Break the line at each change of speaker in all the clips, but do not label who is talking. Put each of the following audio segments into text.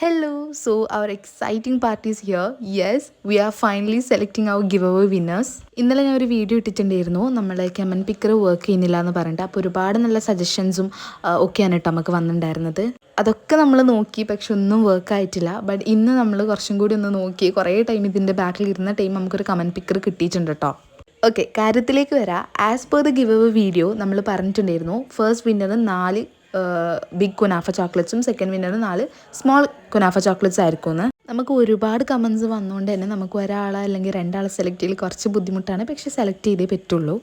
Hello, so our exciting part is here. Yes, we are finally selecting our giveaway winners. ഇന്നലെ ഞാൻ ഒരു video ഇട്ടിട്ടുണ്ടായിരുന്നു നമ്മളെ comment picker work ചെയ്യുന്നില്ല എന്ന് പറഞ്ഞിട്ട്. അപ്പോൾ ഒരുപാട് നല്ല സജഷൻസും ഒക്കെയാണ് കേട്ടോ നമുക്ക് വന്നിട്ടുണ്ടായിരുന്നത്. അതൊക്കെ നമ്മൾ നോക്കി, പക്ഷെ ഒന്നും വർക്ക് ആയിട്ടില്ല. ബട്ട് ഇന്ന് നമ്മൾ കുറച്ചും കൂടി ഒന്ന് നോക്കി, കുറേ ടൈം ഇതിൻ്റെ ബാക്കിൽ ഇരുന്ന ടൈം നമുക്കൊരു കമൻറ്റ് പിക്കർ കിട്ടിയിട്ടുണ്ട് കേട്ടോ. ഓക്കെ, കാര്യത്തിലേക്ക് വരാം. As per the giveaway video നമ്മൾ പറഞ്ഞിട്ടുണ്ടായിരുന്നു ഫസ്റ്റ് വിന്നർ 4 ബിഗ് കുനാഫ ചോക്ലേറ്റ്സും സെക്കൻഡ് വിന്നർ 4 സ്മോൾ കുനാഫ ചോക്ലേറ്റ്സ് ആയിരിക്കുമെന്ന്. നമുക്ക് ഒരുപാട് കമൻസ് വന്നുകൊണ്ട് തന്നെ നമുക്ക് ഒരാളെ അല്ലെങ്കിൽ രണ്ടാളെ സെലക്ട് ചെയ്യൽ കുറച്ച് ബുദ്ധിമുട്ടാണ്, പക്ഷെ സെലക്ട് ചെയ്തേ പറ്റുള്ളൂ.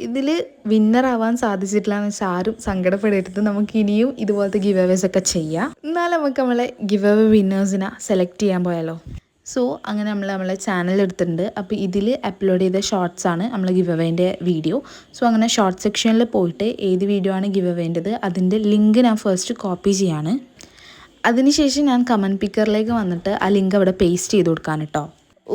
ഇതിൽ വിന്നർ ആവാൻ സാധിച്ചിട്ടില്ല എന്ന് വെച്ചാൽ ആരും സങ്കടപ്പെടരുത്. നമുക്ക് ഇനിയും ഇതുപോലത്തെ ഗിവ് അവേസ് ഒക്കെ ചെയ്യാം. എന്നാലും നമുക്ക് നമ്മളെ ഗിവ് അവേ വിന്നേഴ്സിനെ സെലക്ട് ചെയ്യാൻ പോയാലോ. സോ അങ്ങനെ നമ്മളെ ചാനൽ എടുത്തിട്ടുണ്ട്. അപ്പോൾ ഇതിൽ അപ്ലോഡ് ചെയ്ത ഷോർട്സ് ആണ് നമ്മൾ ഗിവ് അവേൻ്റെ വീഡിയോ. സോ അങ്ങനെ ഷോർട്ട് സെക്ഷനിൽ പോയിട്ട് ഏത് വീഡിയോ ആണ് ഗിവ് അവേണ്ടത് അതിൻ്റെ ലിങ്ക് ഞാൻ ഫസ്റ്റ് കോപ്പി ചെയ്യാണ്. അതിനുശേഷം ഞാൻ കമൻറ്റ് പിക്കറിലേക്ക് വന്നിട്ട് ആ ലിങ്ക് അവിടെ പേസ്റ്റ് ചെയ്ത് കൊടുക്കാൻ കേട്ടോ.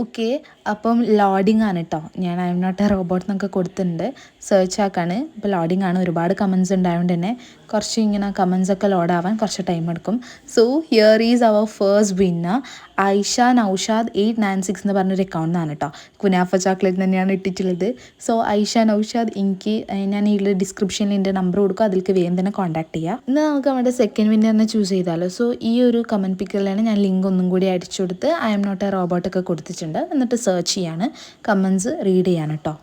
ഓക്കെ, അപ്പം ലോഡിങ് ആണ് കേട്ടോ. ഞാൻ I am not a robot എന്നൊക്കെ കൊടുത്തിട്ടുണ്ട്. സെർച്ച് ആക്കാണ്. ഇപ്പോൾ ലോഡിങ് ആണ്. ഒരുപാട് കമൻസ് ഉണ്ടായതുകൊണ്ട് തന്നെ കുറച്ച് ഇങ്ങനെ കമൻസ് ഒക്കെ ലോഡാവാൻ കുറച്ച് ടൈം എടുക്കും. So here is our first winner Aisha Naushad 896 എന്ന് പറഞ്ഞൊരു അക്കൗണ്ടാണ് കേട്ടോ. കുനാഫ ചോക്ലേറ്റ് തന്നെയാണ് ഇട്ടിട്ടുള്ളത്. സോ ഐഷ നൗഷാദ്, എനിക്ക് ഞാൻ ഈ ഡിസ്ക്രിപ്ഷനിൽ എൻ്റെ നമ്പർ കൊടുക്കും, അതിലേക്ക് വേഗം തന്നെ കോൺടാക്ട് ചെയ്യാം. ഇന്ന് നമുക്ക് നമ്മുടെ സെക്കൻഡ് വിന്നറിനെ ചൂസ് ചെയ്താലോ. സോ ഈ ഒരു കമൻറ്റ് പിക്കറിലാണ് ഞാൻ ലിങ്ക് ഒന്നും കൂടി അടിച്ചു കൊടുത്ത് ഐ എം നോട്ട് എ റോബോട്ടൊക്കെ കൊടുത്തിട്ടുണ്ട്. എന്നിട്ട് സെർച്ച് ചെയ്യാണ്, കമൻസ് റീഡ് ചെയ്യാണ് കേട്ടോ.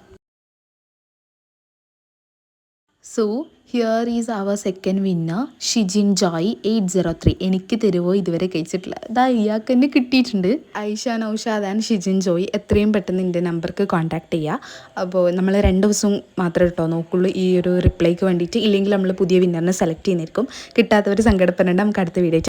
So here is our second winner Shijin Joy 803. എനിക്ക് തരുമോ ഇതുവരെ കഴിച്ചിട്ടില്ല. ഇതാ ഇയാൾക്ക് തന്നെ കിട്ടിയിട്ടുണ്ട്. ഐഷ നൗഷാദ് ആൻഡ് ഷിജിൻ ജോയ് എത്രയും പെട്ടെന്ന് എൻ്റെ നമ്പർക്ക് കോൺടാക്ട് ചെയ്യുക. അപ്പോൾ നമ്മൾ 2 ദിവസം മാത്രമേ കേട്ടോ നോക്കുള്ളൂ ഈ ഒരു റിപ്ലൈക്ക് വേണ്ടിയിട്ട്. ഇല്ലെങ്കിൽ നമ്മൾ പുതിയ വിന്നറിനെ സെലക്ട് ചെയ്യുന്നതായിരിക്കും. കിട്ടാത്തവർ സങ്കടപ്പെടേണ്ട. നമുക്ക് അടുത്ത വീഡിയോ